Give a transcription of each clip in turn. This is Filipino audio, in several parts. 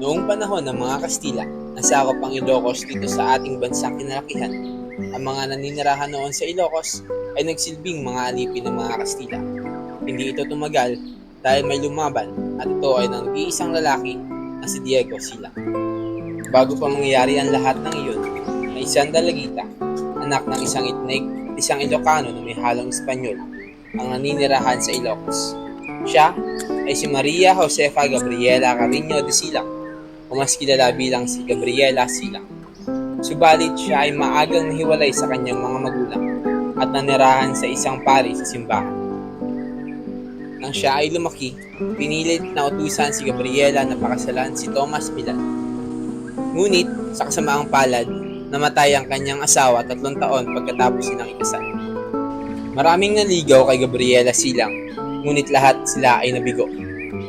Noong panahon ng mga Kastila, nasakop ang Ilocos dito sa ating bansang kinalakihan. Ang mga naninirahan noon sa Ilocos ay nagsilbing mga alipin ng mga Kastila. Hindi ito tumagal dahil may lumaban at ito ay ng iisang lalaki na si Diego Silang. Bago pa mangyayari ang lahat ng iyon, may isang dalagita, anak ng isang Itneg at isang Ilocano na may halong Espanyol, ang naninirahan sa Ilocos. Siya ay si Maria Josefa Gabriela Carreño de Silang, o mas kilala bilang si Gabriela Silang. Subalit siya ay maagang nahiwalay sa kanyang mga magulang at nanirahan sa isang pari sa simbahan. Nang siya ay lumaki, pinilit na utusan si Gabriela na pakasalan si Tomas Milan. Ngunit, sa kasamaang palad, namatay ang kanyang asawa 3 taon pagkatapos silang ikasal. Maraming naligaw kay Gabriela Silang, ngunit lahat sila ay nabigo.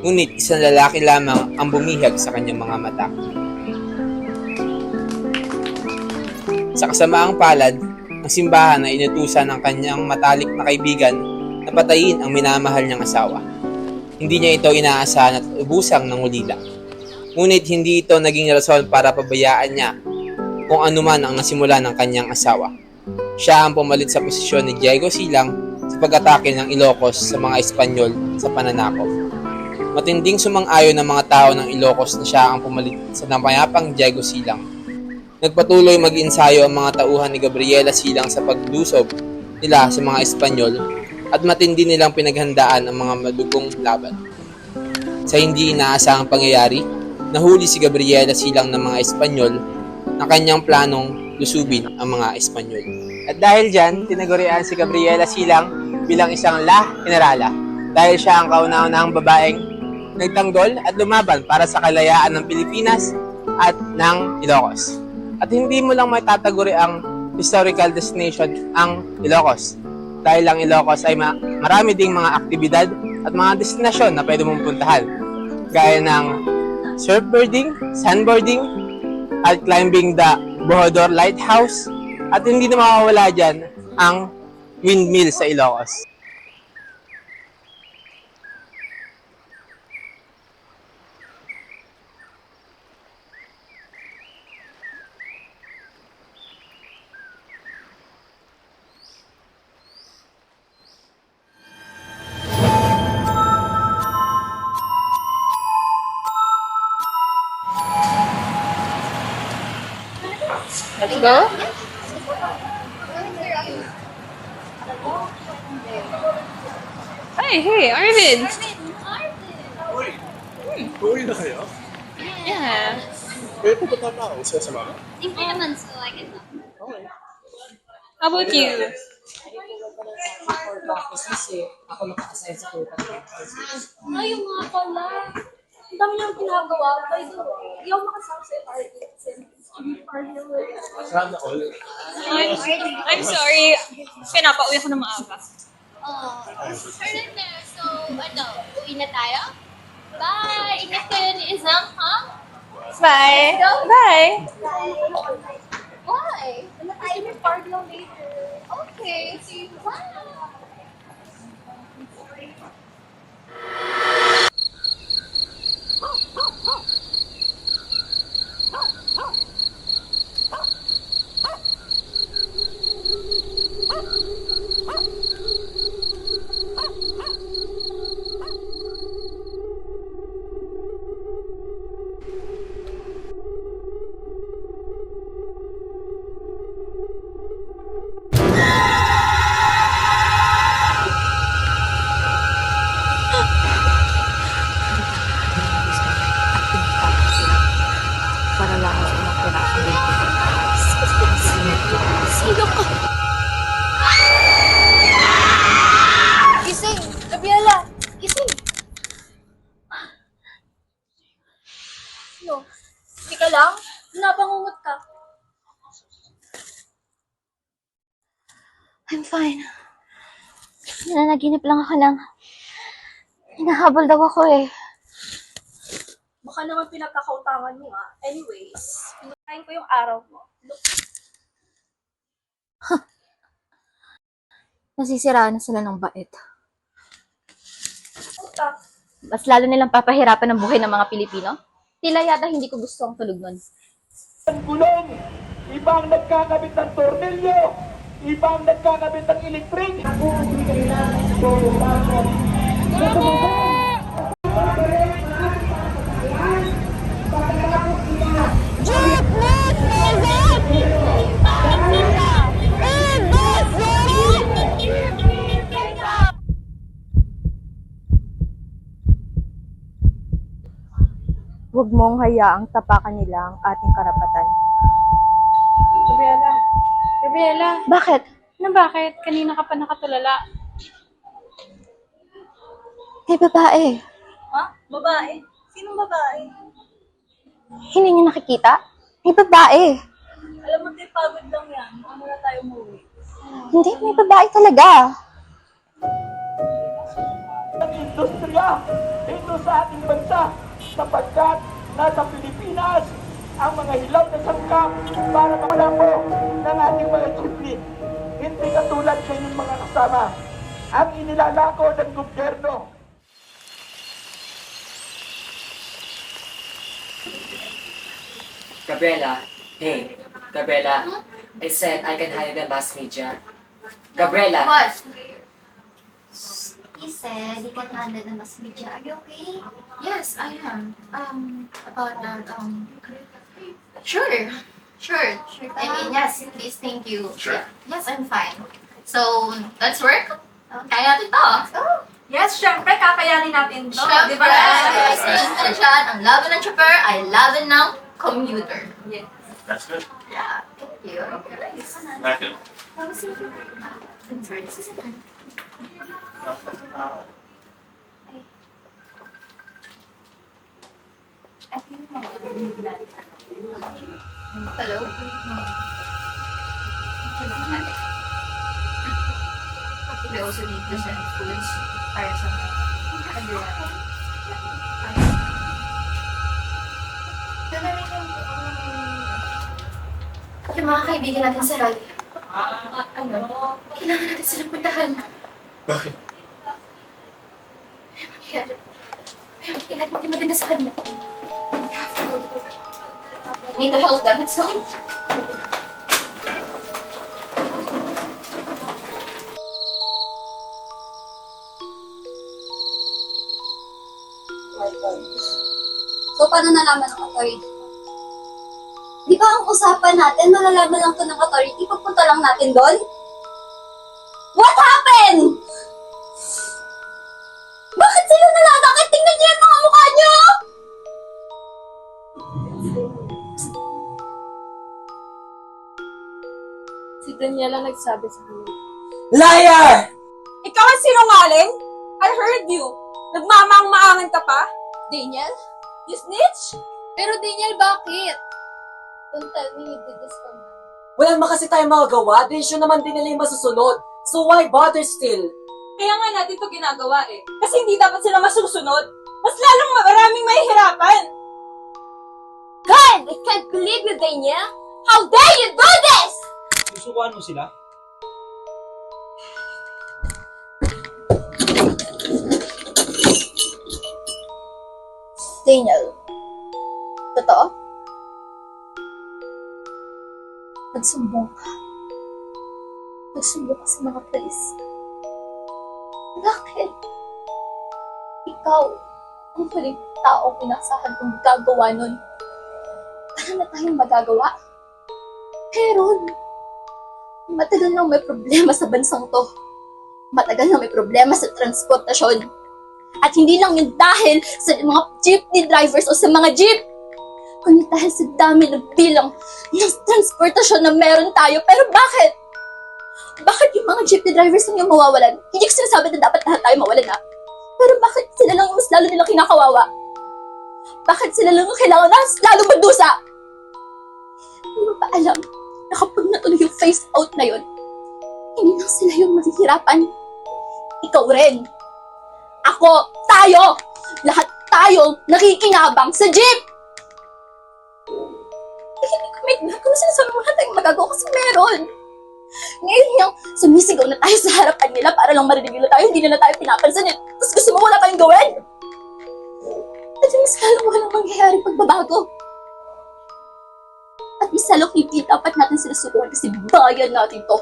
Ngunit isang lalaki lamang ang bumihag sa kanyang mga mata. Sa kasamaang palad, ang simbahan ay inutusan ng kanyang matalik na kaibigan na patayin ang minamahal niyang asawa. Hindi niya ito inaasahan at ubusang nangulila. Ngunit hindi ito naging rason para pabayaan niya kung anuman ang nasimula ng kanyang asawa. Siya ang pumalit sa posisyon ni Diego Silang sa pag-atake ng Ilocos sa mga Espanyol sa pananakop. Matinding sumang-ayon ng mga tao ng Ilocos na siya ang pumalit sa namayapang Diego Silang. Nagpatuloy mag-ensayo ang mga tauhan ni Gabriela Silang sa paglusob nila sa mga Espanyol at matindi nilang pinaghandaan ang mga madugong laban. Sa hindi inaasahang pangyayari, nahuli si Gabriela Silang ng mga Espanyol na kanyang planong lusubin ang mga Espanyol. At dahil dyan, tinagurian si Gabriela Silang bilang isang La Generala dahil siya ang kauna-unahang babaeng nagtanggol at lumaban para sa kalayaan ng Pilipinas at ng Ilocos. At hindi mo lang matataguri ang historical destination ang Ilocos. Dahil ang Ilocos ay marami ding mga aktibidad at mga destinasyon na pwede mong puntahan. Gaya ng surfboarding, sandboarding, at climbing the Bohodor Lighthouse. At hindi na mawawala dyan ang windmill sa Ilocos. Let's go. Hey, Arvin. Uwi na kayo? Yeah. Pwede pupunta na ako sa mama? Hindi naman, so I can talk. Okay. How about you? Kasi ako naka-assign sa kulpa. Ay, yung nga pala. Ang dami niyang ginagawa. By the way, hindi ako makasama sa party. Sana all. I'm sorry. Pinapauwi ako ng maaga. Oh, Fernanda, so, uwi na tayo? Bye! Ingat kayo ni Isang, ha? Bye. Bye. Why? Wala tayo may party lang later. Okay, see you. Bye! Para lang ako makirasa din. Sino ka? Gising! Gabriela! Gising! No. Hindi ka lang? Napangungot ka. I'm fine. Nananaginip lang ako lang. Hinahabol daw ako eh. Baka naman pinagkakautangan mo, ha? Anyways, pinakain ko yung araw mo. Look, Nasisiraan na sila ng bait. puta. Mas lalo nilang papahirapan ang buhay ng mga Pilipino. Tila yata hindi ko gusto ang tulog nun. Gulong, ibang nagkakabit ng tornilyo, ibang nagkakabit ng electric. Huwag mong hayaang tapakan nila ang ating karapatan. Gabriela. Gabriela. Bakit? Bakit? Kanina ka pa nakatulala. Hey, babae. Ha? Babae? Sinong babae? Hindi niyo nakikita? Hey, babae. Alam mo, tayo pagod lang yan. Ano na tayo umuwi? Hindi, may babae talaga. Ang industriya dito sa ating bansa sapagkat nasa Pilipinas ang mga hilaw na sangkap para mamalapo ng ating mga jeepney. Hindi katulad sa inyong mga kasama ang inilalako ng gobyerno. Gabriela, hey, Gabriela, I said I can hire the mass media. Gabriela, What? He said he can handle the mass media. Are you okay? Yes, I am. About that, Sure. I mean, yes, please, thank you. Sure. Yes, I'm fine. So, let's work? Kaya natin to. Yes, syempre, kakayanin natin to. Syempre, Di ba? yes, yes, dyan. Ang laban ng chopper ay laban ng commuter. Yes. That's good. Yeah, thank you. Thank you. I'm sorry, this isn't done. Hello? We also need to send foods para sa yung mga kaibigan natin sa rally. Kailangan natin silang puntahan. Bakit? Kailangan natin maganda sa kanila. Need to help them, so... So, paano nalaman ng authority? Di ba ang usapan natin, malalaman lang to ng authority, pagpunta lang natin doon? What happened? Bakit sila nalalakit? Tingnan niyo yung mga mukha niyo! Si Daniela nagsabi sa kanila. liar! Ikaw ang sinungaling? I heard you. Nagmamang-maangan ka pa? Daniel? You snitch? Pero Daniel, bakit? Don't tell me you did this for me. Wala naman kasi tayong magagawa, desisyon naman din nila yung masusunod. So why bother still? Kaya nga natin ito ginagawa eh. Kasi hindi dapat sila masusunod. Mas lalong maraming mahihirapan. God! I can't believe you, Daniel! How dare you do this! Susukuan mo sila? Daniel, totoo? Nagsumbong ka. Nagsumbong ka sa mga polis. Bakit? Ikaw, ang huling taong inasahan kong gagawa nun. Para na tayong magagawa. Pero, matagal nang may problema sa bansang to. Matagal nang may problema sa transportasyon. At hindi lang yun dahil sa mga jeepney drivers o sa mga jeep, kundi dahil sa dami ng bilang ng transportasyon na meron tayo. Pero bakit? Bakit yung mga jeepney drivers lang yung mawawalan? Hindi ko sinasabi na dapat lahat tayo mawalan ha. Pero bakit sila lang mas lalo nilang kinakawawa? Bakit sila lang ang kailangan na lalo magdusa? Hindi mo ba alam na kapag natuloy yung phase out na yun, hindi lang sila yung mahihirapan. Ikaw rin. Ako, tayo, lahat tayo nakikinabang sa jeep! Hindi ko may kung sinasabi mo na tayong magagawa kasi meron. Ngayon yung sumisigaw na tayo sa harapan nila para lang marinig nila tayo, hindi nila tayo pinapansin eh. Tapos gusto mo wala tayong gawin? At mas lalong walang mangyayari pagbabago. At mas lalong hindi dapat natin sila sukuhan kasi bayan natin to.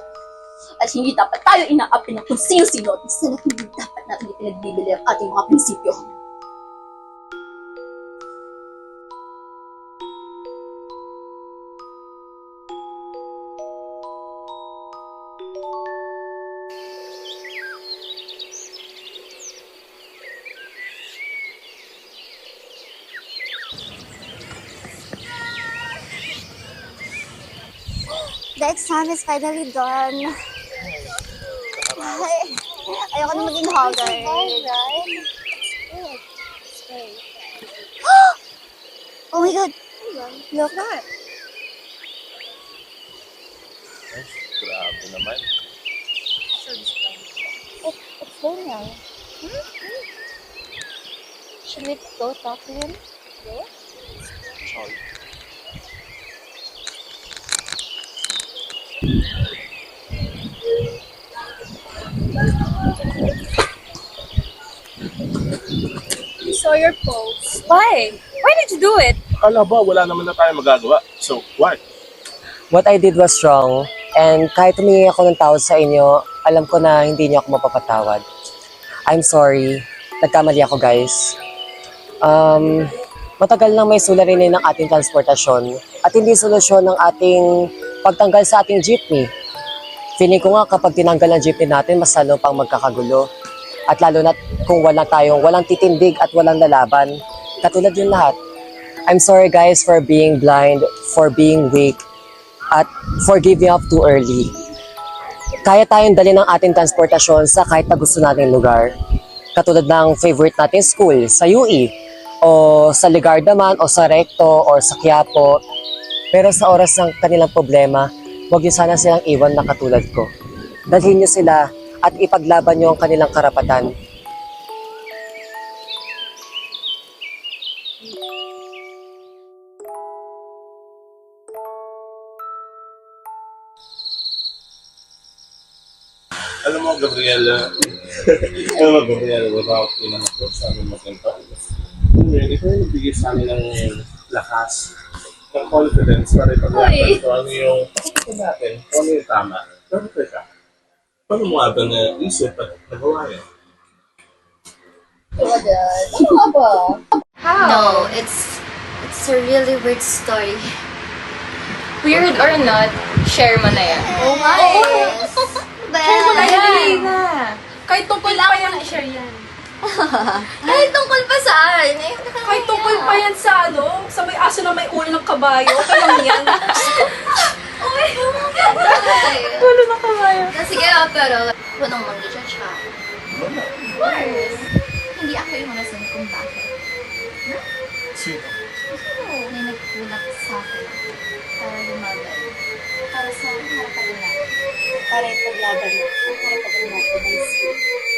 At hindi dapat tayo inaapi ng kung sino-sino. At mas lalong hindi dapat natin ipinagbibili ang ating mga prinsipyo. The exam is finally done. Ay, ayoko na maging haggard. Oh my God! Look! Grabe naman. It's Daniel. Should we go talk to him? Sorry. I saw your post. Why? Why did you do it? Akala ba wala naman na tayo magagawa? So, why? What I did was wrong, and kahit humingi ako ng tawad sa inyo, alam ko na hindi niyo ako mapapatawad. I'm sorry. Nagkamali ako, guys. Matagal nang may suliranin ng ating transportasyon at hindi solusyon ng ating pagtanggal sa ating jeepney. Feeling ko nga kapag tinanggal ang jeepney natin, mas lalo pang magkakagulo. At lalo na kung walang titindig at walang lalaban. Katulad yung lahat. I'm sorry guys for being blind, for being weak, at for giving up too early. Kaya tayong dalhin ng ating transportasyon sa kahit na gusto nating lugar. Katulad ng favorite nating school, sa UE, o sa Ligarda man, o sa Recto, o sa Quiapo. Pero sa oras ng kanilang problema, huwag niyo sana silang iwan na katulad ko. Dalhin niyo sila at ipaglaban niyo ang kanilang karapatan. Alam mo, Gabriela, without inanap ko sa amin magkanta. Ito yung nagbigay sa amin ng lakas, ng confidence para ipaglaban kung ano yung pakikita natin, kung ano yung tama. Pero teka, paano mo nga ba naisip at nagawa yan? No, it's a really weird story. Weird or not, share mo na yan. Oh my! Share mo na yan! Kahit tungkol pa yan, share yan. Ay, tungkol pa saan? Eh, Kahit tungkol pa yan sa sa may aso na may ulo ng kabayo. Okay lang yan. Ulo ng kabayo. Sige, pero ako nang mag-judge ka. Of course. Hindi ako yung rason kung bakit. Sino? May nagtulak sa akin para lumaban. Para sa harapan natin. Para ipaglaban. Para ipaglaban natin.